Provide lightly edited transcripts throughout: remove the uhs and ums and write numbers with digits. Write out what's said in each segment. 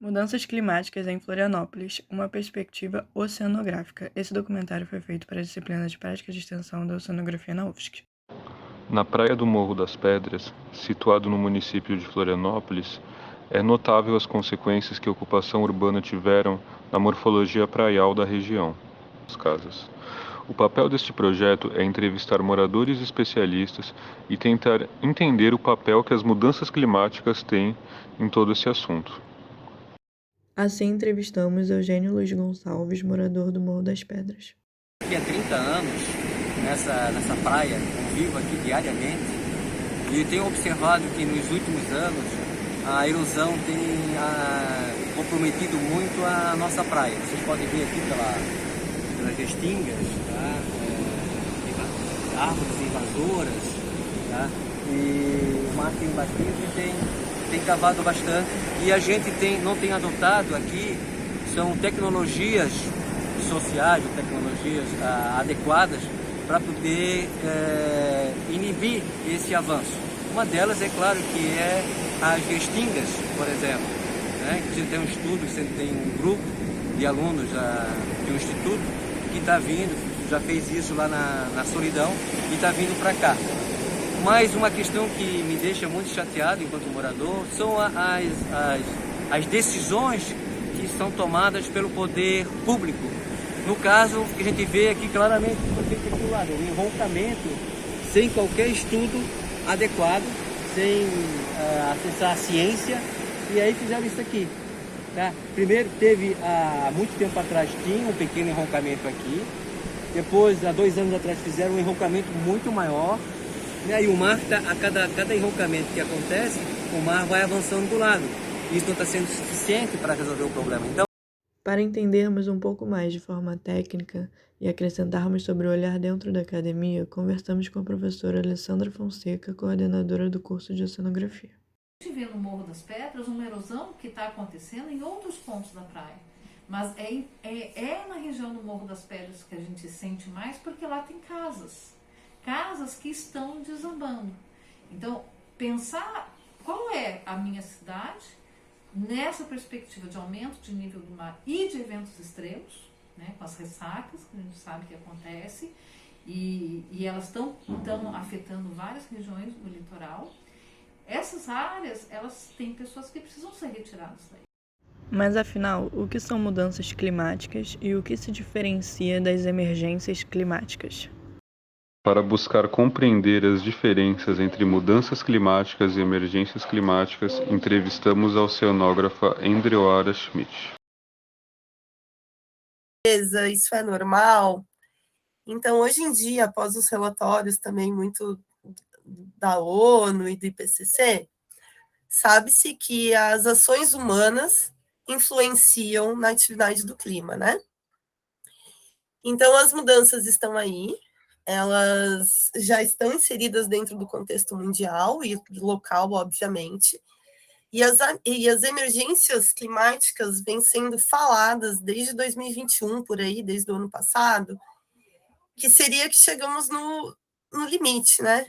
Mudanças climáticas em Florianópolis, uma perspectiva oceanográfica. Esse documentário foi feito para a disciplina de prática de extensão da oceanografia na UFSC. Na praia do Morro das Pedras, situado no município de Florianópolis, é notável as consequências que a ocupação urbana tiveram na morfologia praial da região. As casas. O papel deste projeto é entrevistar moradores e especialistas e tentar entender o papel que as mudanças climáticas têm em todo esse assunto. Assim entrevistamos Eugênio Luiz Gonçalves, morador do Morro das Pedras. Aqui há 30 anos, nessa praia, convivo aqui diariamente e tenho observado que nos últimos anos a erosão tem comprometido muito a nossa praia. Vocês podem ver aqui pelas restingas, tá? Árvores invasoras, tá? E o mar tem batido e tem cavado bastante. E a gente não tem adotado aqui, são tecnologias sociais, tecnologias adequadas para poder inibir esse avanço. Uma delas, é claro, que é as restingas, por exemplo, né? A gente tem um estudo, você tem um grupo de alunos de um instituto que está vindo, já fez isso lá na Solidão e está vindo para cá. Mas uma questão que me deixa muito chateado enquanto morador são as decisões que são tomadas pelo poder público. No caso, que a gente vê aqui claramente, foi feito aqui do lado, um enroncamento sem qualquer estudo adequado, sem acessar a ciência, e aí fizeram isso aqui. Tá? Primeiro teve, há muito tempo atrás, tinha um pequeno enroncamento aqui, depois, há 2 anos atrás, fizeram um enroncamento muito maior, né? E o mar, a cada enroncamento que acontece, o mar vai avançando do lado. Isso não está sendo suficiente para resolver o problema. Então, para entendermos um pouco mais de forma técnica e acrescentarmos sobre o olhar dentro da academia, conversamos com a professora Alessandra Fonseca, coordenadora do curso de oceanografia. A gente vê no Morro das Pedras uma erosão que está acontecendo em outros pontos da praia, mas é na região do Morro das Pedras que a gente sente mais, porque lá tem casas que estão desabando. Então, pensar qual é a minha cidade nessa perspectiva de aumento de nível do mar e de eventos extremos, né, com as ressacas, que a gente sabe que acontece, e elas estão afetando várias regiões do litoral. Essas áreas, elas têm pessoas que precisam ser retiradas daí. Mas afinal, o que são mudanças climáticas e o que se diferencia das emergências climáticas? Para buscar compreender as diferenças entre mudanças climáticas e emergências climáticas, entrevistamos a oceanógrafa Andreora Schmidt. Isso é normal. Então, hoje em dia, após os relatórios também muito da ONU e do IPCC, sabe-se que as ações humanas influenciam na atividade do clima, né? Então, as mudanças estão aí, elas já estão inseridas dentro do contexto mundial e local, obviamente, e as emergências climáticas vêm sendo faladas desde 2021, por aí, desde o ano passado, que seria que chegamos no limite, né?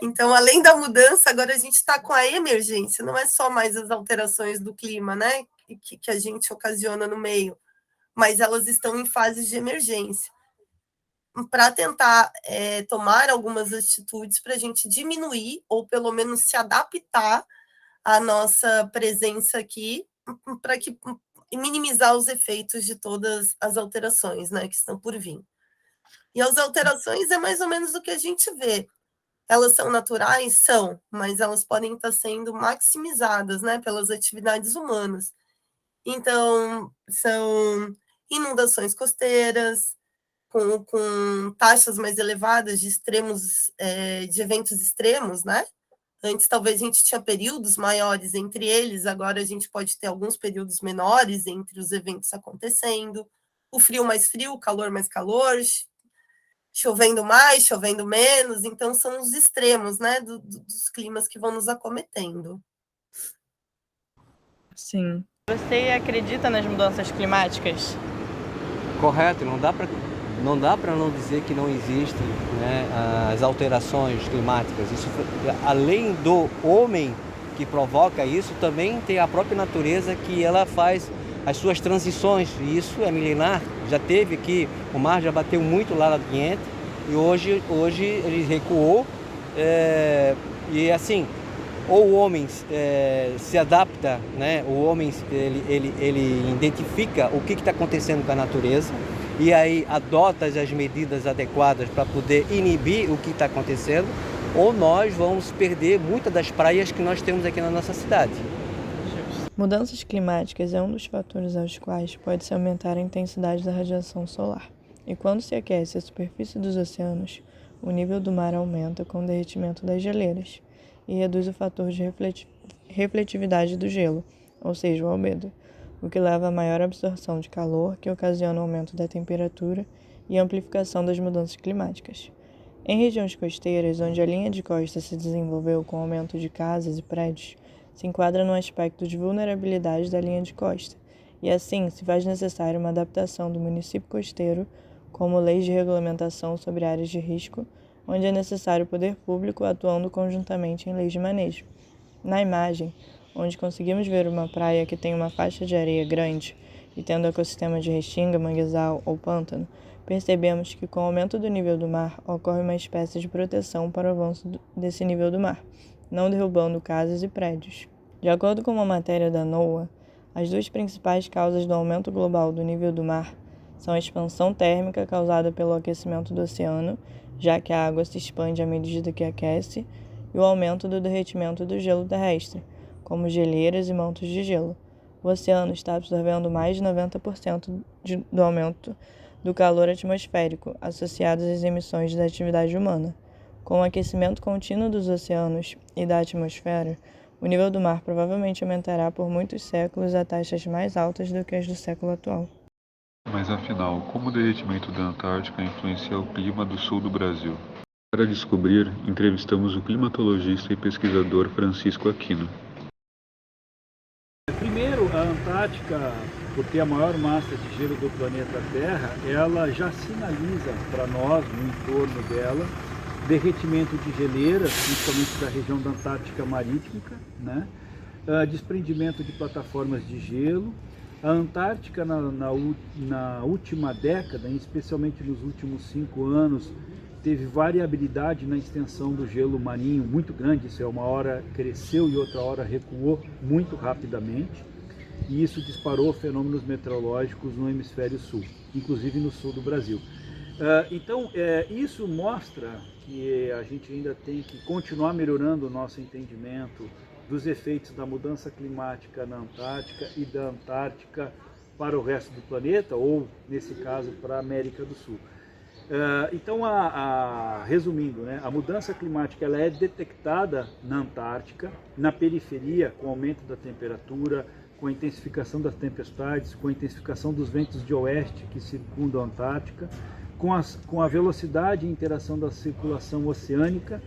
Então, além da mudança, agora a gente está com a emergência, não é só mais as alterações do clima, né? Que a gente ocasiona no meio, mas elas estão em fases de emergência. Para tentar tomar algumas atitudes para a gente diminuir, ou pelo menos se adaptar à nossa presença aqui, para minimizar os efeitos de todas as alterações, né, que estão por vir. E as alterações é mais ou menos o que a gente vê. Elas são naturais? São, mas elas podem estar sendo maximizadas, né, pelas atividades humanas. Então, são inundações costeiras, com taxas mais elevadas de de eventos extremos, né? Antes, talvez, a gente tinha períodos maiores entre eles, agora a gente pode ter alguns períodos menores entre os eventos acontecendo. O frio mais frio, o calor mais calor, chovendo mais, chovendo menos, então são os extremos, né, dos climas que vão nos acometendo. Sim. Você acredita nas mudanças climáticas? correto, não dá para não dizer que não existem, né, as alterações climáticas. Isso, além do homem que provoca isso, também tem a própria natureza que ela faz as suas transições, e isso é milenar. Já teve aqui, o mar já bateu muito lá no ambiente, e hoje ele recuou, e assim, ou o homem se adapta, né? O homem ele identifica o que está acontecendo com a natureza, e aí adota as medidas adequadas para poder inibir o que está acontecendo, ou nós vamos perder muitas das praias que nós temos aqui na nossa cidade. Mudanças climáticas é um dos fatores aos quais pode-se aumentar a intensidade da radiação solar. E quando se aquece a superfície dos oceanos, o nível do mar aumenta com o derretimento das geleiras e reduz o fator de refletividade do gelo, ou seja, o albedo, o que leva a maior absorção de calor, que ocasiona o aumento da temperatura e amplificação das mudanças climáticas. Em regiões costeiras, onde a linha de costa se desenvolveu com o aumento de casas e prédios, se enquadra no aspecto de vulnerabilidade da linha de costa, e assim se faz necessária uma adaptação do município costeiro, como leis de regulamentação sobre áreas de risco, onde é necessário o poder público atuando conjuntamente em leis de manejo. Na imagem, onde conseguimos ver uma praia que tem uma faixa de areia grande e tendo ecossistema de restinga, manguezal ou pântano, percebemos que com o aumento do nível do mar ocorre uma espécie de proteção para o avanço desse nível do mar, não derrubando casas e prédios. De acordo com uma matéria da NOAA, as duas principais causas do aumento global do nível do mar são a expansão térmica causada pelo aquecimento do oceano, já que a água se expande à medida que aquece, e o aumento do derretimento do gelo terrestre, como geleiras e mantos de gelo. O oceano está absorvendo mais de 90% do aumento do calor atmosférico associados às emissões da atividade humana. Com o aquecimento contínuo dos oceanos e da atmosfera, o nível do mar provavelmente aumentará por muitos séculos a taxas mais altas do que as do século atual. Mas afinal, como o derretimento da Antártica influencia o clima do sul do Brasil? Para descobrir, entrevistamos o climatologista e pesquisador Francisco Aquino. Primeiro, a Antártica, por ter a maior massa de gelo do planeta Terra, ela já sinaliza para nós, no entorno dela, derretimento de geleiras, principalmente da região da Antártica Marítima, né? Desprendimento de plataformas de gelo. A Antártica, na última década, especialmente nos últimos 5 anos, teve variabilidade na extensão do gelo marinho muito grande. Isso é, uma hora cresceu e outra hora recuou muito rapidamente. E isso disparou fenômenos meteorológicos no hemisfério sul, inclusive no sul do Brasil. Então, isso mostra que a gente ainda tem que continuar melhorando o nosso entendimento dos efeitos da mudança climática na Antártica e da Antártica para o resto do planeta, ou, nesse caso, para a América do Sul. Então, resumindo, né, a mudança climática ela é detectada na Antártica, na periferia, com o aumento da temperatura, com a intensificação das tempestades, com a intensificação dos ventos de oeste que circundam a Antártica, com a velocidade e interação da circulação oceânica,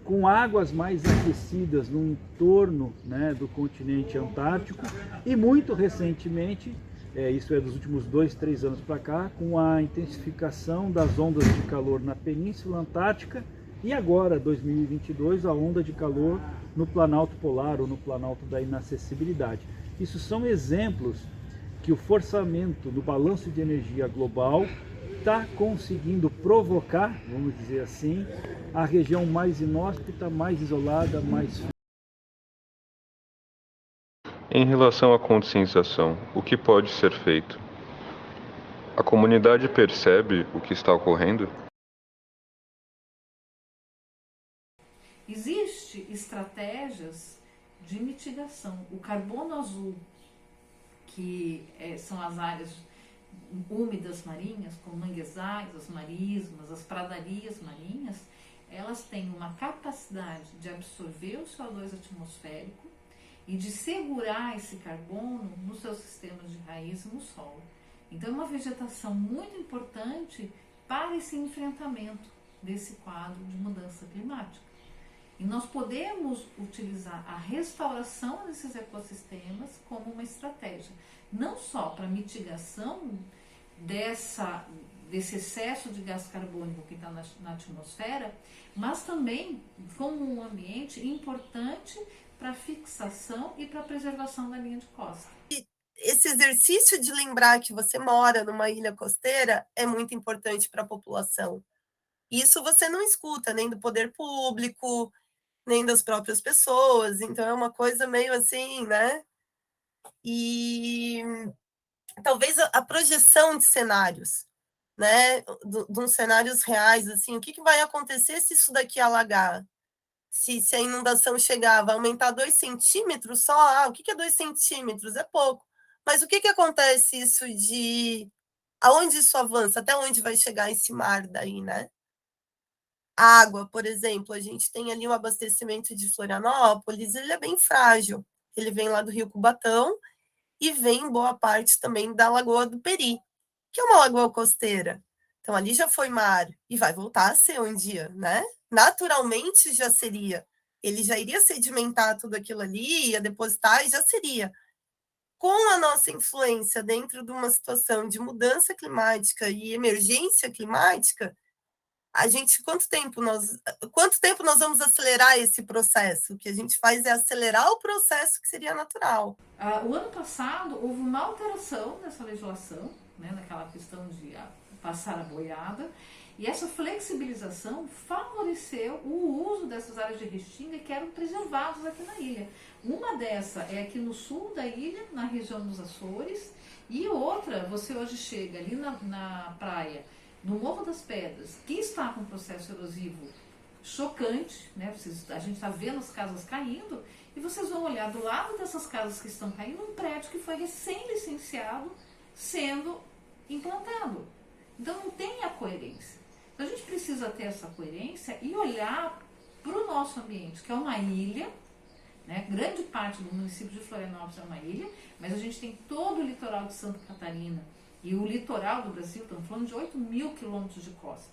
com águas mais aquecidas no entorno, né, do continente antártico, e muito recentemente, isso é dos últimos 2, 3 anos para cá, com a intensificação das ondas de calor na Península Antártica, e agora, 2022, a onda de calor no Planalto Polar ou no Planalto da Inacessibilidade. Isso são exemplos que o forçamento do balanço de energia global está conseguindo provocar, vamos dizer assim, a região mais inóspita, mais isolada, mais fria. Em relação à conscientização, o que pode ser feito? A comunidade percebe o que está ocorrendo? Existem estratégias de mitigação. O carbono azul, que são as áreas úmidas marinhas, como manguezais, as marismas, as pradarias marinhas, elas têm uma capacidade de absorver o CO2 atmosférico e de segurar esse carbono nos seus sistemas de raiz e no solo. Então é uma vegetação muito importante para esse enfrentamento desse quadro de mudança climática. E nós podemos utilizar a restauração desses ecossistemas como uma estratégia, não só para mitigação desse excesso de gás carbônico que está na atmosfera, mas também como um ambiente importante para fixação e para preservação da linha de costa. Esse exercício de lembrar que você mora numa ilha costeira é muito importante para a população. Isso você não escuta nem do poder público, nem das próprias pessoas, então é uma coisa meio assim, né? E talvez a projeção de cenários, né? De uns cenários reais, assim, o que vai acontecer se isso daqui alagar? Se a inundação chegar, vai aumentar 2 centímetros só? Ah, o que é 2 centímetros? É pouco. Mas o que acontece isso de... Aonde isso avança? Até onde vai chegar esse mar daí, né? Água, por exemplo, a gente tem ali o abastecimento de Florianópolis, ele é bem frágil. Ele vem lá do Rio Cubatão e vem boa parte também da Lagoa do Peri, que é uma lagoa costeira. Então, ali já foi mar e vai voltar a ser um dia, né? Naturalmente já seria. Ele já iria sedimentar tudo aquilo ali, ia depositar e já seria. Com a nossa influência dentro de uma situação de mudança climática e emergência climática, a gente, quanto tempo nós vamos acelerar esse processo? O que a gente faz é acelerar o processo que seria natural. O ano passado houve uma alteração nessa legislação, né, naquela questão de passar a boiada, e essa flexibilização favoreceu o uso dessas áreas de restinga que eram preservadas aqui na ilha. Uma dessa é aqui no sul da ilha, na região dos Açores, e outra, você hoje chega ali na praia, no Morro das Pedras, que está com um processo erosivo chocante, né? A gente está vendo as casas caindo, e vocês vão olhar do lado dessas casas que estão caindo, um prédio que foi recém-licenciado sendo implantado. Então não tem a coerência. Então a gente precisa ter essa coerência e olhar para o nosso ambiente, que é uma ilha, né? Grande parte do município de Florianópolis é uma ilha, mas a gente tem todo o litoral de Santa Catarina e o litoral do Brasil, estamos falando de 8.000 quilômetros de costa,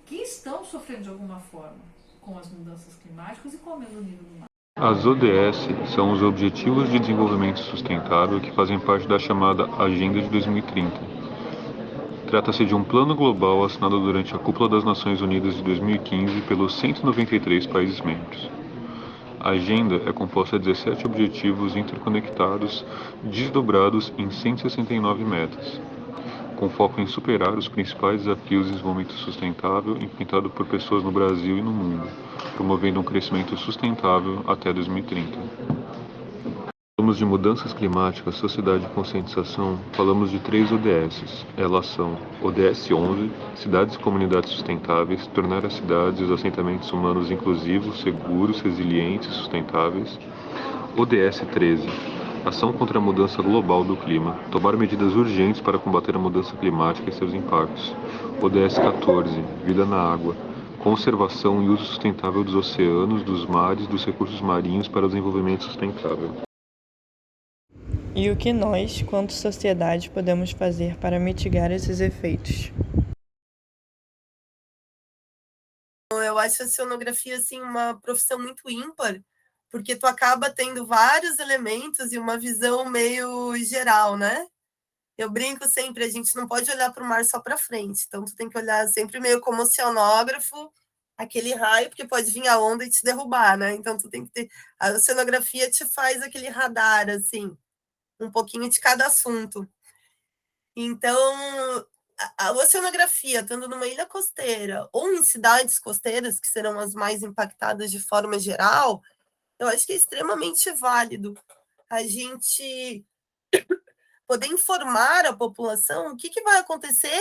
que estão sofrendo de alguma forma com as mudanças climáticas e com o aumento do nível do mar. As ODS são os Objetivos de Desenvolvimento Sustentável que fazem parte da chamada Agenda de 2030. Trata-se de um plano global assinado durante a Cúpula das Nações Unidas de 2015 pelos 193 países membros. A agenda é composta de 17 objetivos interconectados, desdobrados em 169 metas, com foco em superar os principais desafios de desenvolvimento sustentável enfrentados por pessoas no Brasil e no mundo, promovendo um crescimento sustentável até 2030. Falamos de mudanças climáticas, sociedade e conscientização, falamos de 3 ODSs. Elas são ODS 11, Cidades e Comunidades Sustentáveis, tornar as cidades e os assentamentos humanos inclusivos, seguros, resilientes e sustentáveis. ODS 13, Ação contra a mudança global do clima, tomar medidas urgentes para combater a mudança climática e seus impactos. ODS 14, Vida na água, conservação e uso sustentável dos oceanos, dos mares, dos recursos marinhos para o desenvolvimento sustentável. E o que nós, quanto sociedade, podemos fazer para mitigar esses efeitos? Eu acho a oceanografia assim, uma profissão muito ímpar, porque tu acaba tendo vários elementos e uma visão meio geral, né? Eu brinco sempre, a gente não pode olhar para o mar só para frente, então tu tem que olhar sempre meio como oceanógrafo, aquele raio, porque pode vir a onda e te derrubar, né? Então tu tem que ter... A oceanografia te faz aquele radar, assim, um pouquinho de cada assunto. Então, a oceanografia, estando numa ilha costeira ou em cidades costeiras, que serão as mais impactadas de forma geral, eu acho que é extremamente válido a gente poder informar a população o que vai acontecer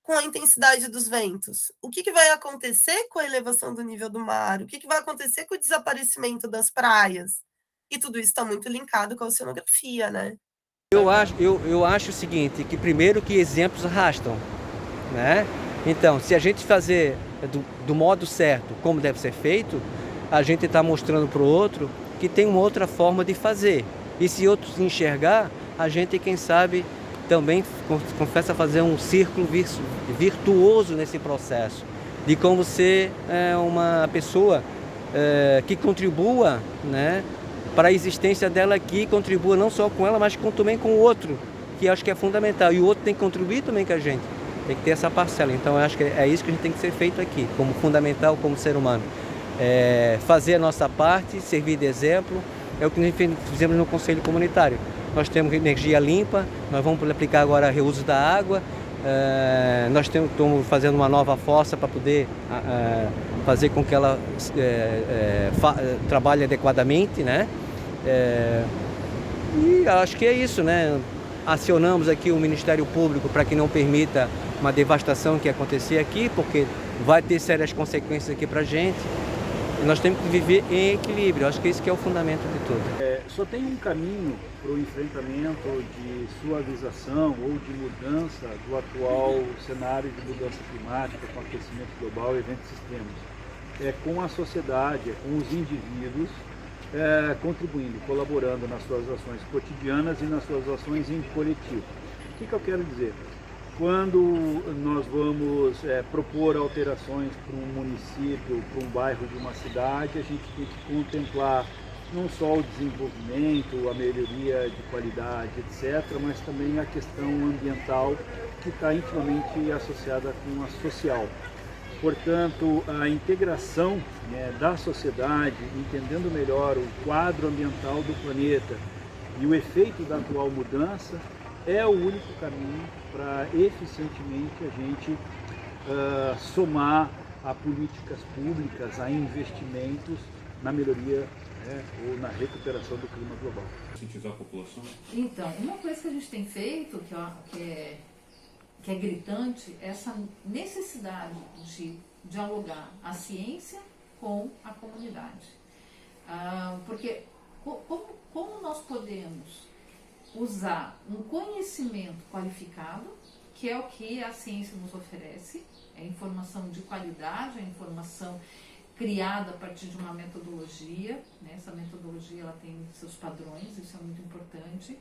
com a intensidade dos ventos, o que vai acontecer com a elevação do nível do mar, o que vai acontecer com o desaparecimento das praias. E tudo isso está muito linkado com a oceanografia, né? Eu acho o seguinte, que primeiro que exemplos arrastam, né? Então, se a gente fazer do modo certo, como deve ser feito, a gente está mostrando para o outro que tem uma outra forma de fazer. E se outros enxergar, a gente, quem sabe, também começa a fazer um círculo virtuoso nesse processo, de como ser uma pessoa que contribua, né, para a existência dela aqui, contribua não só com ela, mas também com o outro, que acho que é fundamental. E o outro tem que contribuir também com a gente, tem que ter essa parcela. Então eu acho que é isso que a gente tem que ser feito aqui, como fundamental, como ser humano. fazer a nossa parte, servir de exemplo. É o que nós fizemos no Conselho Comunitário. Nós temos energia limpa, nós vamos aplicar agora reuso da água, nós estamos fazendo uma nova fossa para poder fazer com que ela trabalhe adequadamente, né? E acho que é isso, né? Acionamos aqui o Ministério Público para que não permita uma devastação que acontecer aqui, porque vai ter sérias consequências aqui para a gente. E nós temos que viver em equilíbrio, acho que esse que é o fundamento de tudo. Só tem um caminho para o enfrentamento de suavização ou de mudança do atual cenário de mudança climática com aquecimento global e eventos extremos. É com a sociedade, é com os indivíduos contribuindo, colaborando nas suas ações cotidianas e nas suas ações em coletivo. O que eu quero dizer? Quando nós vamos propor alterações para um município, para um bairro de uma cidade, a gente tem que contemplar não só o desenvolvimento, a melhoria de qualidade, etc., mas também a questão ambiental que está intimamente associada com a social. Portanto, a integração da sociedade, entendendo melhor o quadro ambiental do planeta e o efeito da atual mudança, é o único caminho para eficientemente a gente somar a políticas públicas, a investimentos na melhoria ou na recuperação do clima global. Conscientizar a população? Então, uma coisa que a gente tem feito, que é gritante, é essa necessidade de dialogar a ciência com a comunidade. Porque como nós podemos usar um conhecimento qualificado, que é o que a ciência nos oferece, é informação de qualidade, é informação criada a partir de uma metodologia, né? Essa metodologia ela tem seus padrões, isso é muito importante.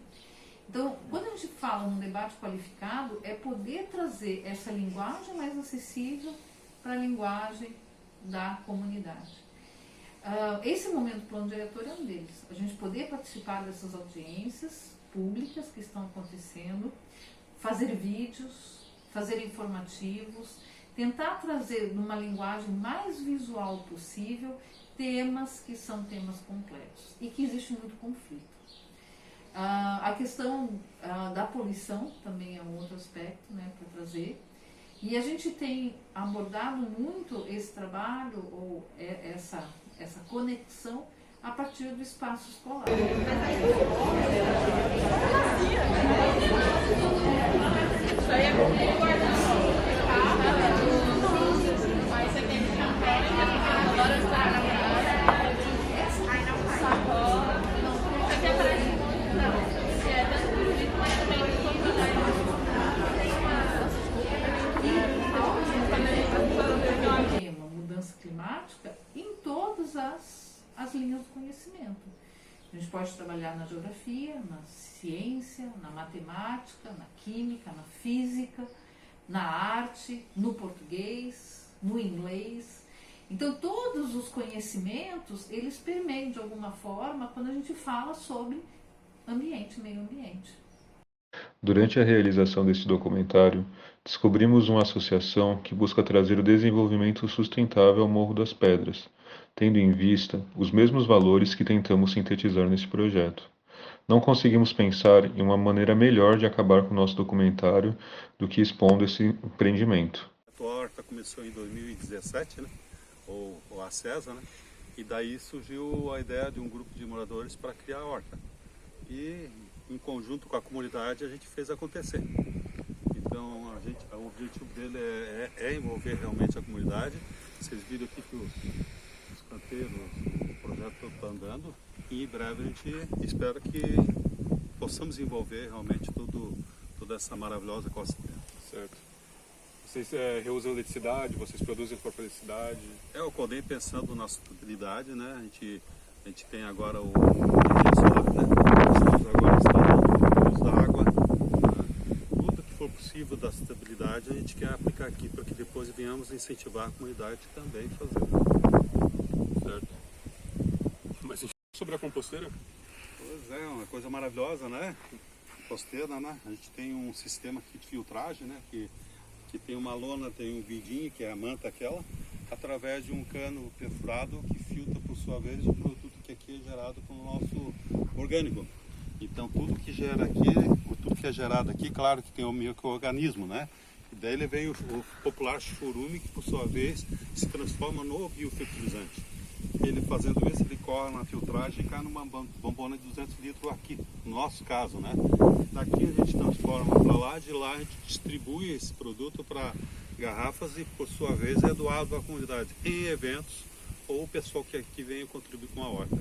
Então, quando a gente fala num debate qualificado, é poder trazer essa linguagem mais acessível para a linguagem da comunidade. Esse momento do plano diretor é um deles. A gente poder participar dessas audiências públicas que estão acontecendo, fazer vídeos, fazer informativos, tentar trazer numa linguagem mais visual possível temas que são temas complexos e que existe muito conflito. A questão da poluição também é um outro aspecto, né, para trazer. E a gente tem abordado muito esse trabalho, ou essa conexão, a partir do espaço escolar. Mudança climática em todas as linhas do conhecimento. A gente pode trabalhar na geografia, na ciência, na matemática, na química, na física, na arte, no português, no inglês. Então, todos os conhecimentos, eles permeiam de alguma forma quando a gente fala sobre ambiente, meio ambiente. Durante a realização deste documentário, descobrimos uma associação que busca trazer o desenvolvimento sustentável ao Morro das Pedras, tendo em vista os mesmos valores que tentamos sintetizar nesse projeto. Não conseguimos pensar em uma maneira melhor de acabar com o nosso documentário do que expondo esse empreendimento. A horta começou em 2017, né? ou a CESA, né? E daí surgiu a ideia de um grupo de moradores para criar a horta. E em conjunto com a comunidade a gente fez acontecer. Então o objetivo dele é envolver realmente a comunidade. Vocês viram aqui que os canteiros, o projeto está andando e em breve a gente espera que possamos envolver realmente toda essa maravilhosa costa. Certo. Vocês reusam eletricidade, vocês produzem própria eletricidade? O CODEM pensando na sustentabilidade, né? A gente tem agora o energia solar, né? Agora está uso da água, tudo que for possível da sustentabilidade a gente quer aplicar aqui para que depois venhamos incentivar a comunidade também a fazer. Certo. Mas sobre a composteira? Pois é, uma coisa maravilhosa, né? Composteira, né? A gente tem um sistema aqui de filtragem, né? Que tem uma lona, tem um vidinho, que é a manta aquela, através de um cano perfurado que filtra, por sua vez, o produto que aqui é gerado com o nosso orgânico. Então tudo que gera aqui, tudo que é gerado aqui, claro que tem o micro-organismo, né? E daí ele vem o popular churume, que por sua vez se transforma no biofertilizante. Ele fazendo isso, ele corre na filtragem e cai numa bombona de 200 litros aqui, no nosso caso, né? Daqui a gente transforma para lá, de lá a gente distribui esse produto para garrafas e por sua vez é doado à comunidade em eventos ou o pessoal que aqui vem contribuir com a horta.